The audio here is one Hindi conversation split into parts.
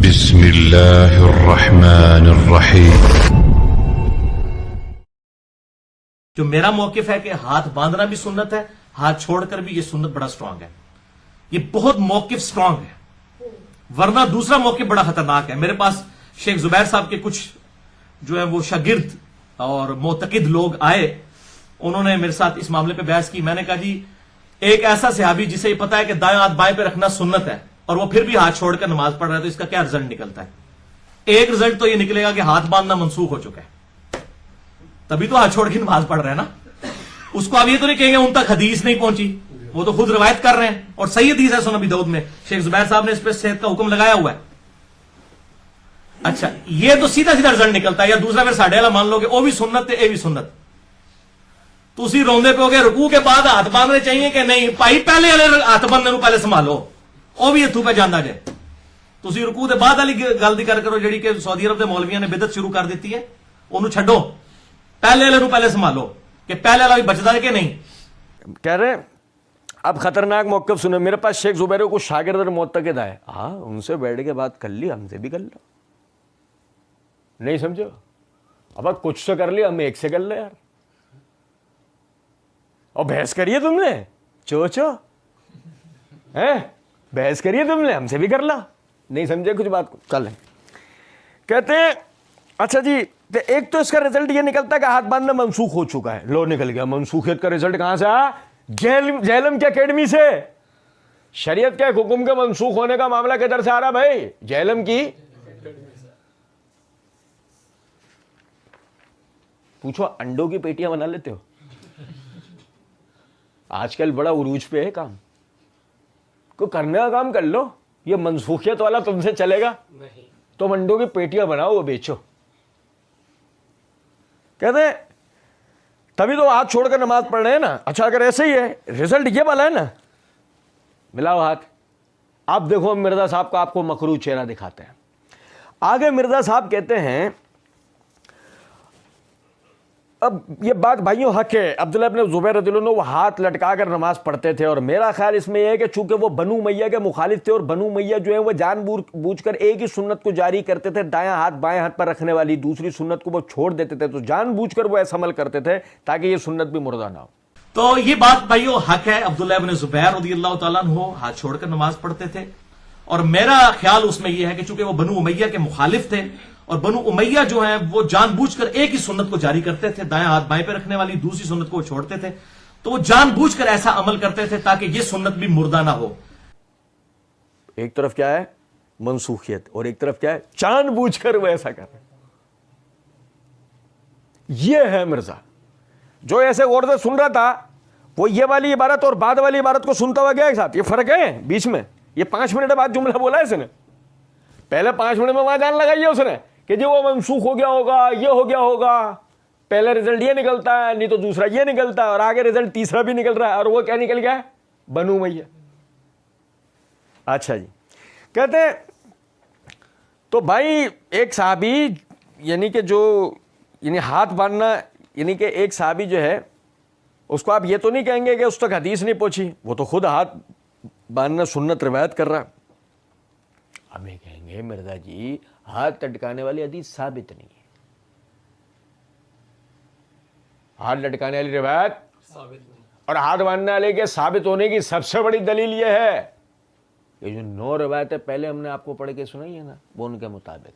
बिस्मिल्लाहिर्रहमानिर्रहीम। जो मेरा मौकिफ है कि हाथ बांधना भी सुन्नत है, हाथ छोड़कर भी ये सुन्नत बड़ा स्ट्रांग है। ये बहुत मौकिफ स्ट्रांग है, वरना दूसरा मौकिफ बड़ा खतरनाक है। मेरे पास शेख जुबैर साहब के कुछ जो है वो शागिर्द और मोतकिद लोग आए, उन्होंने मेरे साथ इस मामले पे बहस की। मैंने कहा जी, एक ऐसा सहाबी जिसे ये पता है कि दाएं हाथ बाएं पे रखना सुन्नत है और वो फिर भी हाथ छोड़कर नमाज पढ़ रहा है, तो इसका क्या रिजल्ट निकलता है? एक रिजल्ट तो ये निकलेगा कि हाथ बांधना मनसूख हो चुका है, तभी तो हाथ छोड़ के नमाज पढ़ रहे हैं ना। उसको आप ये तो नहीं कहेंगे उन तक हदीस नहीं पहुंची, वो तो खुद रवायत कर रहे हैं और सही हदीस है सुनन अबी दाऊद में। शेख जुबैर साहब ने इस पर सेहत का हुक्म लगाया हुआ है। अच्छा, ये तो सीधा सीधा रिजल्ट निकलता है। या दूसरा फिर साढ़े वाला मान लोगे ओ भी सुन्नत है, ए भी सुन्नत। तुसी रोंदे पे हो गए रुकू के बाद हाथ बांधने चाहिए कि नहीं? भाई पहले वाले हाथ बांधने पहले संभालो, ਉਹ भी इथू पे जाना जे। तुसी रुकू के बाद वाली गल दी करो ਜਿਹੜੀ कि सऊदी अरब के मौलवियों ने बिदत शुरू कर दी है, ਉਹਨੂੰ ਛੱਡੋ, पहले वाले पहले संभालो कि पहले वाला भी बचता है कि नहीं। कह रहे अब खतरनाक मौक़िफ़ सुने। मेरे पास शेख जुबैर को शागिर्द और मोतक़िद आए, हाँ उनसे बैठ के बात कर ली, हमसे भी कर लो, नहीं समझो? अब कुछ से कर लिया, हम एक से कर लो यार। और बहस करिए तुमने चो हैं, बहस करिए तुमने, हमसे भी कर ला, नहीं समझे कुछ बात को। चल कहते हैं अच्छा जी, तो एक तो इसका रिजल्ट ये निकलता है कि हाथ बांधना मनसूख हो चुका है। लो निकल गया मनसूखियत का रिजल्ट। कहां से आया? जहलम की अकेडमी से। शरीयत के हुक्म के मनसूख होने का मामला किधर से आ रहा भाई? जहलम की। पूछो अंडों की पेटियां बना लेते हो? आजकल बड़ा उरूज पे है काम, को करने का काम कर लो। ये मनसूखियत वाला तुमसे चलेगा नहीं। तुम अंडों की पेटियां बनाओ, वो बेचो। कहते तभी तो हाथ छोड़कर नमाज पढ़ रहे हैं ना। अच्छा, अगर ऐसे ही है, रिजल्ट ये वाला है ना, मिलाओ हाथ। आप देखो मिर्जा साहब का आपको मकरू चेहरा दिखाते हैं। आगे मिर्जा साहब कहते हैं, अब ये बात भाइयों हक है, अब्दुल्लाह इब्न ज़ुबैर रज़ियल्लाहु अन्हु वो हाथ लटका कर नमाज पढ़ते थे। और मेरा ख्याल इसमें यह है कि चूंकि वो बनु उमैया के मुखालिफ थे और बनु उमैया जो है वो जानबूझकर एक ही सुन्नत को जारी करते थे, दायां हाथ बाएं हाथ पर रखने वाली, दूसरी सुन्नत को वो छोड़ देते थे। तो जानबूझकर वो ऐसा अमल करते थे ताकि ये सुन्नत भी मुर्दा ना हो। तो ये बात भाइयों हक है। अब्दुल्लाह इब्न ज़ुबैर रज़ियल्लाहु ताला अन्हु हाथ छोड़कर नमाज पढ़ते थे। और मेरा ख्याल उसमें यह है कि चूंकि वो बनु उमैया के मुखालिफ थे और बनु उमैया जो है वो जानबूझकर एक ही सुन्नत को जारी करते थे, दायां हाथ बाएं पे रखने वाली, दूसरी सुन्नत को छोड़ते थे, तो वो जानबूझकर ऐसा अमल करते थे ताकि ये सुन्नत भी मुर्दा ना हो। एक तरफ क्या है मनसूखियत और एक तरफ क्या है जानबूझकर वो ऐसा कर। ये है मिर्जा जो ऐसे गौर से सुन रहा था, वो ये वाली इबारत और बाद वाली इबारत को सुनता हुआ गया एक साथ। ये फर्क है बीच में। ये 5 मिनट बाद जुमला बोला है इसने, पहले 5 मिनट में वहां जान लगाई है उसने कि जी वो मनसूख हो गया होगा, ये हो गया होगा। पहले रिजल्ट ये निकलता है, नहीं तो दूसरा ये निकलता है, और आगे रिजल्ट तीसरा भी निकल रहा है। और वो क्या निकल गया है? बनु उमैया। अच्छा जी, कहते तो भाई एक साहबी यानी कि जो यानी हाथ बांधना, यानी कि एक साहबी जो है उसको आप ये तो नहीं कहेंगे कि उस तक हदीस नहीं पहुंची, वो तो खुद हाथ बांधना सुन्नत रिवायत कर रहा है। हमें कहेंगे मिर्जा जी हाथ लटकाने वाली हदीस साबित नहीं है, हाथ लटकाने वाली रिवायत साबित नहीं, और हाथ बांधने वाले के साबित होने की सबसे बड़ी दलील यह है कि जो 9 रिवायतें पहले हमने आपको पढ़ के सुनाई है ना, वो उनके मुताबिक है।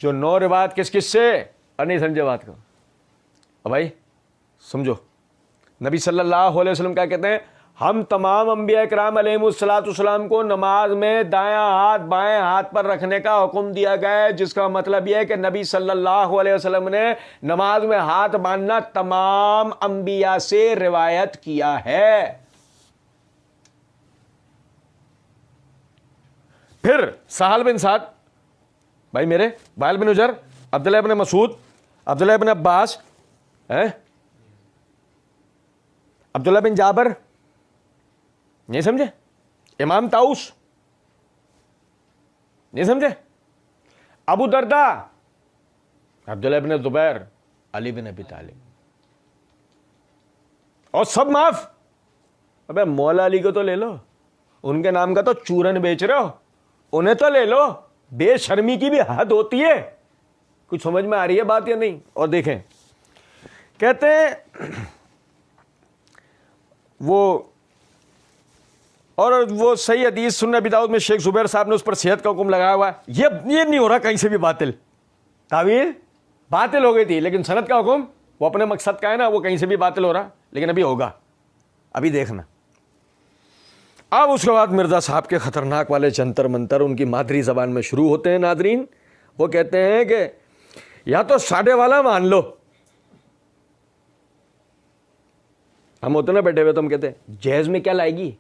जो 9 रिवायत किस किस से, और नहीं समझे बात को? अब भाई समझो, नबी सल्लल्लाहु अलैहि वसल्लम क्या कहते हैं? हम तमाम अंबिया इकराम अलैहिमुस्सलाम को नमाज में दायां हाथ बाएं हाथ पर रखने का हुक्म दिया गया है, जिसका मतलब यह है कि नबी सल्लल्लाहु अलैहि वसल्लम ने नमाज में हाथ बांधना तमाम अंबिया से रिवायत किया है। फिर सहल बिन साद भाई मेरे, वाइल बिन उजर, अब्दुल्लाह इब्न मसूद, अब्दुल्लाह इब्न अब्बास, अब्दुल्लाह बिन जाबर, नहीं समझे? इमाम ताउस, नहीं समझे? अबू दरदा, अब्दुल्लाह बिन ज़ुबैर, अली बिन अबी तालिब, और सब माफ। अबे मौला अली को तो ले लो, उनके नाम का तो चूरन बेच रहे हो, उन्हें तो ले लो। बेशर्मी की भी हद होती है। कुछ समझ में आ रही है बात या नहीं? और देखें, कहते हैं वो सही हदीस सुन्नत अबी दाऊद में शेख जुबैर साहब ने उस पर सेहत का हुक्म लगाया हुआ है। ये नहीं हो रहा कहीं से भी बातिल, तावील बातिल हो गई थी, लेकिन सनत का हुक्म वो अपने मकसद का है ना, वो कहीं से भी बातिल हो रहा, लेकिन अभी होगा, अभी देखना। अब उसके बाद मिर्जा साहब के खतरनाक वाले जंतर मंतर उनकी मादरी जबान में शुरू होते हैं। नादरीन, वो कहते हैं कि या तो साढ़े वाला मान लो, हम होते ना बैठे हुए तो हम कहते हैं जहेज में क्या लाएगी,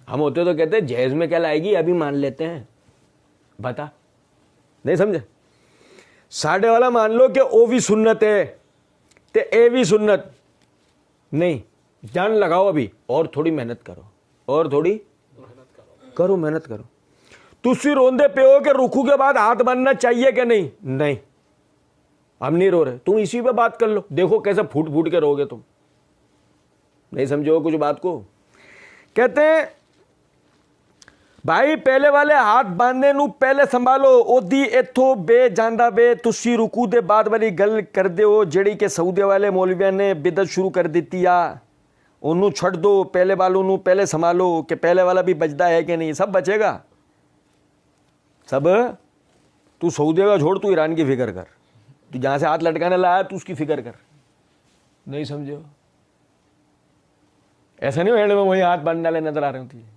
हम होते तो कहते हैं जहेज में क्या लाएगी, अभी मान लेते हैं, बता। नहीं समझे? साढ़े वाला मान लो कि ओ भी सुन्नत है ते ए भी सुन्नत नहीं, जान लगाओ अभी और थोड़ी मेहनत करो, और थोड़ी करो, मेहनत करो। तुसी रोंदे पे हो कि रुकू के बाद हाथ बांधना चाहिए कि नहीं? नहीं, हम नहीं रो रहे, तुम इसी पे बात कर लो, देखो कैसे फूट फूट के रोगे तुम। नहीं समझो कुछ बात को? कहते हैं भाई पहले वाले हाथ बांधने नू पहले संभालो, ओदी इथों बे जांदा बे तुसी रुकू दे बाद वाली गल कर दो जेड़ी के सऊदी वाले मौलविया ने बिदत शुरू कर दी आ, ओनू छड़ दो, पहले वालों नू पहले संभालो कि पहले वाला भी बचता है कि नहीं। सब बचेगा, सब। तू सऊदी का छोड़, तू ईरान की फिक्र कर, तू जहां से हाथ लटकाने लाया तू उसकी फिक्र कर। नहीं समझो? ऐसा नहीं हेड में वही हाथ बांध डाले नजर आ रहे होती है।